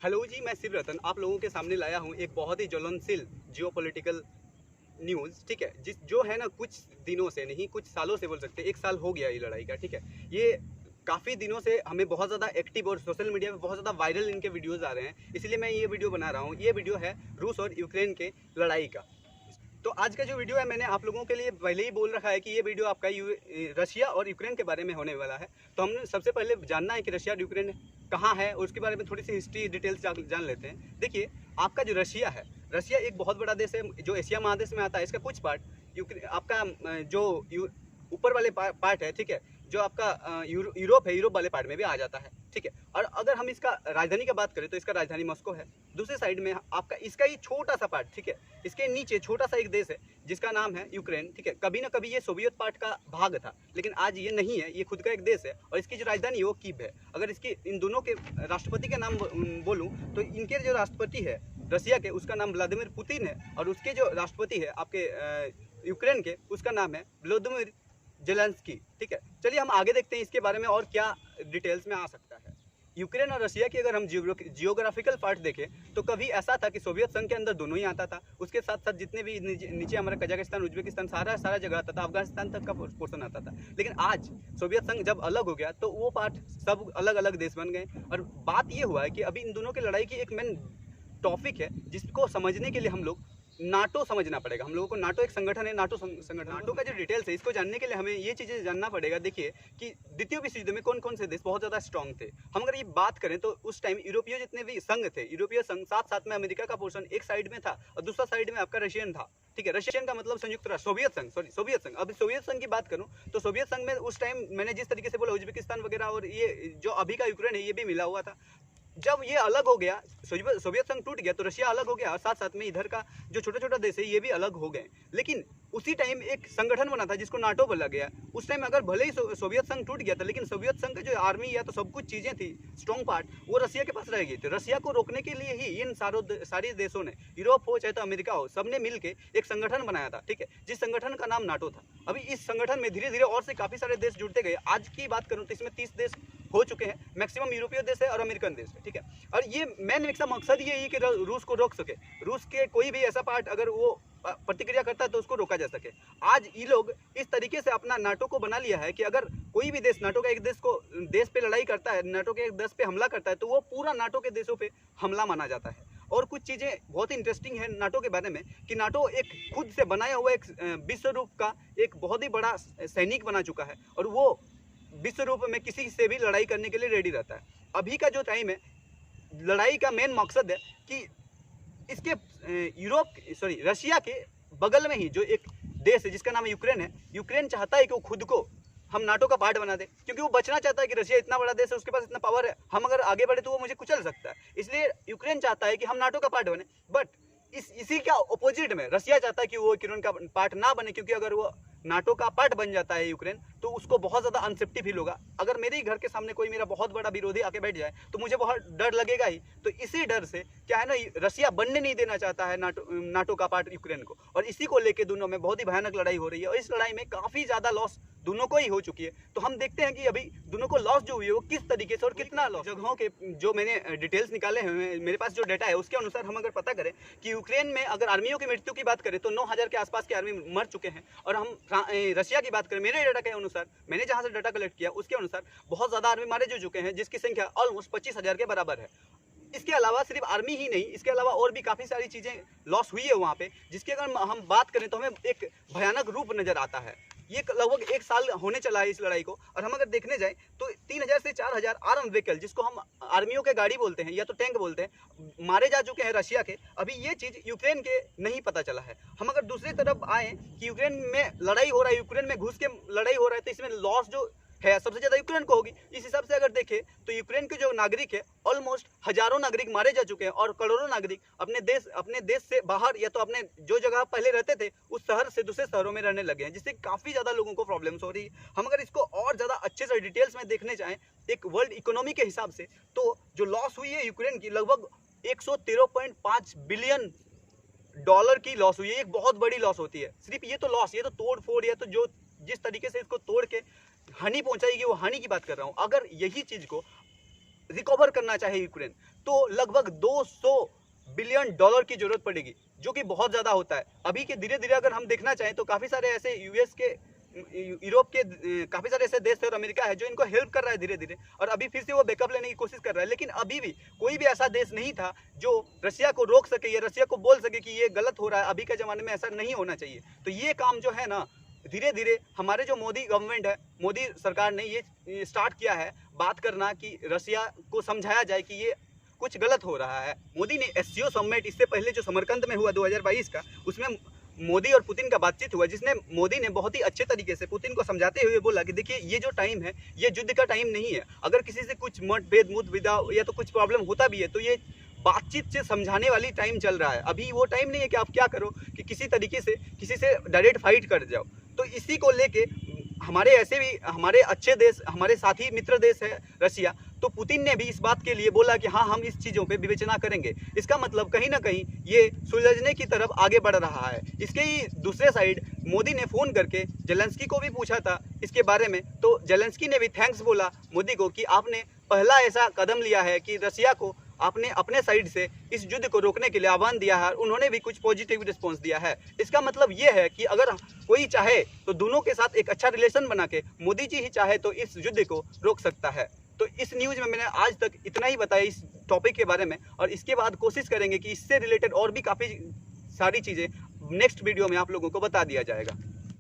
Hello जी, मैं शिव रतन आप लोगों के सामने लाया हूँ एक बहुत ही ज्वलनशील जियोपॉलिटिकल न्यूज़। ठीक है, जिस जो है ना, कुछ दिनों से नहीं, कुछ सालों से बोल सकते हैं, 1 साल हो गया ये लड़ाई का। ठीक है, ये काफ़ी दिनों से हमें बहुत ज़्यादा एक्टिव और सोशल मीडिया पे बहुत ज़्यादा वायरल इनके वीडियोज़ आ रहे हैं, इसलिए मैं ये वीडियो बना रहा हूँ। ये वीडियो है रूस और यूक्रेन के लड़ाई का। तो आज का जो वीडियो है, मैंने आप लोगों के लिए पहले ही बोल रखा है कि ये वीडियो आपका रशिया और यूक्रेन के बारे में होने वाला है। तो हमने सबसे पहले जानना है कि रशिया और यूक्रेन कहाँ है, और उसके बारे में थोड़ी सी हिस्ट्री डिटेल्स जान लेते हैं। देखिए, आपका जो रशिया है, रशिया एक बहुत बड़ा देश है जो एशिया महादेश में आता है। इसका कुछ पार्ट आपका जो ऊपर वाले पार्ट है, ठीक है, जो आपका यूरोप है, यूरोप वाले पार्ट में भी आ जाता है। ठीक है, और अगर हम इसका राजधानी की बात करें तो इसका राजधानी मॉस्को है। दूसरे साइड में आपका इसका ही छोटा सा पार्ट, ठीक है, इसके नीचे छोटा सा एक देश है जिसका नाम है यूक्रेन। ठीक है, कभी ना कभी ये सोवियत पार्ट का भाग था, लेकिन आज ये नहीं है, ये खुद का एक देश है और इसकी जो राजधानी है वो कीव है। अगर इसकी इन दोनों के राष्ट्रपति का नाम बोलूँ तो इनके जो राष्ट्रपति है रशिया के, उसका नाम व्लादिमीर पुतिन है, और उसके जो राष्ट्रपति है आपके यूक्रेन के, उसका नाम है व्लादिमीर जेलेंस्की। ठीक है, चलिए हम आगे देखते हैं इसके बारे में और क्या डिटेल्स में आ सकता है। यूक्रेन और रशिया की अगर हम जियोग्राफिकल पार्ट देखें तो कभी ऐसा था कि सोवियत संघ के अंदर दोनों ही आता था। उसके साथ साथ जितने भी नीचे हमारा कजाकिस्तान, उज्बेकिस्तान, सारा जगह आता था, अफगानिस्तान तक का पोर्शन आता था। लेकिन आज सोवियत संघ जब अलग हो गया तो वो पार्ट सब अलग अलग देश बन गए। और बात ये हुआ है कि अभी इन दोनों की लड़ाई की एक मेन टॉपिक है जिसको समझने के लिए हम लोग नाटो समझना पड़ेगा। हम लोगों को नाटो एक संगठन है, नाटो संगठन, नाटो का जो डिटेल्स है इसको जानने के लिए हमें ये चीज़ें जानना पड़ेगा। देखिए कि द्वितीय विश्व युद्ध में कौन कौन से देश बहुत ज़्यादा स्ट्रांग थे। हम अगर ये बात करें तो उस टाइम यूरोपीय जितने भी संघ थे, यूरोपीय संघ, साथ साथ में अमेरिका का पोर्शन एक साइड में था और दूसरा साइड में आपका रशियन था। ठीक है, रशियन का मतलब संयुक्त राष्ट्र, सोवियत संघ, सॉरी सोवियत संघ। अब सोवियत संघ की बात करूं तो सोवियत संघ में उस टाइम मैंने जिस तरीके से बोला, उज्बेकिस्तान वगैरह और ये जो अभी का यूक्रेन है ये भी मिला हुआ था। जब ये अलग हो गया, सोवियत संघ टूट गया तो रशिया अलग हो गया, और साथ साथ में इधर का जो छोटा छोटा देश है ये भी अलग हो गए। लेकिन उसी टाइम एक संगठन बना था जिसको नाटो बोला गया। उस टाइम अगर भले ही सोवियत संघ टूट गया था, लेकिन सोवियत संघ का जो आर्मी या तो सब कुछ चीजें थी, स्ट्रॉन्ग पार्ट, वो रशिया के पास रह गई थी। रशिया को रोकने के लिए ही इन सारे देशों ने, यूरोप हो चाहे तो अमेरिका हो, सबने मिलकर एक संगठन बनाया था। ठीक है, जिस संगठन का नाम नाटो था। अभी इस संगठन में धीरे धीरे और से काफी सारे देश जुड़ते गए। आज की बात करूं तो इसमें 30 देश हो चुके हैं, मैक्सिमम यूरोपीय देश है और अमेरिकन देश है। ठीक है, और ये मेन इसका मकसद ये है कि रूस को रोक सके। रूस के कोई भी ऐसा पार्ट अगर वो प्रतिक्रिया करता है तो उसको रोका जा सके। आज ये लोग इस तरीके से अपना नाटो को बना लिया है कि अगर कोई भी देश नाटो का एक देश पे लड़ाई करता है, नाटो के एक देश पे हमला करता है, तो वो पूरा नाटो के देशों पे हमला माना जाता है। और कुछ चीजें बहुत ही इंटरेस्टिंग है नाटो के बारे में कि नाटो एक खुद से बनाया हुआ एक विश्व रूप का एक बहुत ही बड़ा सैनिक बना चुका है, और वो विश्व रूप में किसी से भी लड़ाई करने के लिए रेडी रहता है। अभी का जो टाइम है, लड़ाई का मेन मकसद है कि इसके रशिया के बगल में ही जो एक देश है जिसका नाम है यूक्रेन है, यूक्रेन चाहता है कि वो खुद को हम नाटो का पार्ट बना दे, क्योंकि वो बचना चाहता है कि रशिया इतना बड़ा देश है, उसके पास इतना पावर है, हम अगर आगे बढ़े तो वो मुझे कुचल सकता है। इसलिए यूक्रेन चाहता है कि हम नाटो का पार्ट बने। बट इसी का ऑपोजिट में रशिया चाहता है कि वो यूक्रेन का पार्ट ना बने, क्योंकि अगर वो नाटो का पार्ट बन जाता है यूक्रेन तो उसको बहुत ज़्यादा अनसेफ्टी फील होगा। अगर मेरे ही घर के सामने कोई मेरा बहुत बड़ा विरोधी आके बैठ जाए तो मुझे बहुत डर लगेगा ही। तो इसी डर से क्या है ना, रशिया बनने नहीं देना चाहता है नाटो का पार्ट यूक्रेन को, और इसी को लेके दोनों में बहुत ही भयानक लड़ाई हो रही है, और इस लड़ाई में काफ़ी ज़्यादा लॉस दोनों को ही हो चुकी है। तो हम देखते हैं कि अभी दोनों को लॉस जो हुई है वो किस तरीके से और कितना लॉस। जगहों के जो मैंने डिटेल्स निकाले हैं, मेरे पास जो डाटा है उसके अनुसार हम अगर पता करें कि यूक्रेन में अगर आर्मियों की मृत्यु की बात करें तो 9000 के आसपास के आर्मी मर चुके हैं, और हम रशिया की बात करें, मेरे डाटा के अनुसार, मैंने जहां से डाटा कलेक्ट किया उसके अनुसार बहुत ज़्यादा आर्मी मारे जो चुके हैं, जिसकी संख्या ऑलमोस्ट 25,000 के बराबर है। इसके अलावा सिर्फ आर्मी ही नहीं, इसके अलावा और भी काफ़ी सारी चीज़ें लॉस हुई है वहाँ पे, जिसके अगर हम बात करें तो हमें एक भयानक रूप नज़र आता है। ये लगभग 1 साल होने चला है इस लड़ाई को, और हम अगर देखने जाएं तो 3000 से 4000 आर्म व्हीकल, जिसको हम आर्मियों के गाड़ी बोलते हैं या तो टैंक बोलते हैं, मारे जा चुके हैं रशिया के। अभी ये चीज़ यूक्रेन के नहीं पता चला है। हम अगर दूसरी तरफ आए कि यूक्रेन में लड़ाई हो रहा है, यूक्रेन में घुस के लड़ाई हो रहा है, तो इसमें लॉस जो है सबसे ज्यादा यूक्रेन को होगी। इस हिसाब से अगर देखें तो यूक्रेन के जो नागरिक है, ऑलमोस्ट हजारों नागरिक मारे जा चुके हैं, और करोड़ों नागरिक अपने देश से बाहर या तो अपने जो जगह पहले रहते थे उस शहर से दूसरे शहरों में रहने लगे हैं, जिससे काफी ज्यादा लोगों को प्रॉब्लम्स हो रही है। हम अगर इसको और ज्यादा अच्छे से डिटेल्स में देखने जाएं एक वर्ल्ड इकोनॉमी के हिसाब से, तो जो लॉस हुई है यूक्रेन की लगभग 113.5 बिलियन डॉलर की लॉस हुई है। एक बहुत बड़ी लॉस होती है। सिर्फ ये तो लॉस, ये तो तोड़ फोड़, या तो जो जिस तरीके से इसको तोड़ के हानि पहुंचाएगी वो हानि की बात कर रहा हूं। अगर यही चीज को रिकवर करना चाहे यूक्रेन, तो लगभग 200 बिलियन डॉलर की जरूरत पड़ेगी, जो कि बहुत ज़्यादा होता है। अभी के धीरे धीरे अगर हम देखना चाहें तो काफ़ी सारे ऐसे यूएस के, यूरोप के काफ़ी सारे ऐसे देश है और अमेरिका है जो इनको हेल्प कर रहा है धीरे धीरे, और अभी फिर से वो बैकअप लेने की कोशिश कर रहा है। लेकिन अभी भी कोई भी ऐसा देश नहीं था जो रशिया को रोक सके या रशिया को बोल सके कि ये गलत हो रहा है, अभी के ज़माने में ऐसा नहीं होना चाहिए। तो ये काम जो है ना, धीरे धीरे हमारे जो मोदी गवर्नमेंट है, मोदी सरकार ने ये स्टार्ट किया है बात करना कि रशिया को समझाया जाए कि ये कुछ गलत हो रहा है। मोदी ने एससीओ समिट, इससे पहले जो समरकंद में हुआ 2022 का, उसमें मोदी और पुतिन का बातचीत हुआ, जिसने मोदी ने बहुत ही अच्छे तरीके से पुतिन को समझाते हुए बोला कि देखिए ये जो टाइम है ये युद्ध का टाइम नहीं है। अगर किसी से कुछ मतभेद मुद्दा या तो कुछ प्रॉब्लम होता भी है तो ये बातचीत से समझाने वाली टाइम चल रहा है। अभी वो टाइम नहीं है कि आप क्या करो कि किसी तरीके से किसी से डायरेक्ट फाइट कर जाओ। तो इसी को लेके हमारे ऐसे भी हमारे अच्छे देश, हमारे साथी मित्र देश है रशिया, तो पुतिन ने भी इस बात के लिए बोला कि हाँ हम इस चीज़ों पे विवेचना करेंगे। इसका मतलब कहीं ना कहीं ये सुलझने की तरफ आगे बढ़ रहा है। इसके ही दूसरे साइड मोदी ने फ़ोन करके जेलेंस्की को भी पूछा था इसके बारे में, तो जेलेंस्की ने भी थैंक्स बोला मोदी को कि आपने पहला ऐसा कदम लिया है कि रशिया को आपने अपने साइड से इस युद्ध को रोकने के लिए आह्वान दिया है, और उन्होंने भी कुछ पॉजिटिव रिस्पॉन्स दिया है। इसका मतलब ये है कि अगर कोई चाहे तो दोनों के साथ एक अच्छा रिलेशन बना के मोदी जी ही चाहे तो इस युद्ध को रोक सकता है। तो इस न्यूज़ में मैंने आज तक इतना ही बताया इस टॉपिक के बारे में, और इसके बाद कोशिश करेंगे कि इससे रिलेटेड और भी काफ़ी सारी चीज़ें नेक्स्ट वीडियो में आप लोगों को बता दिया जाएगा।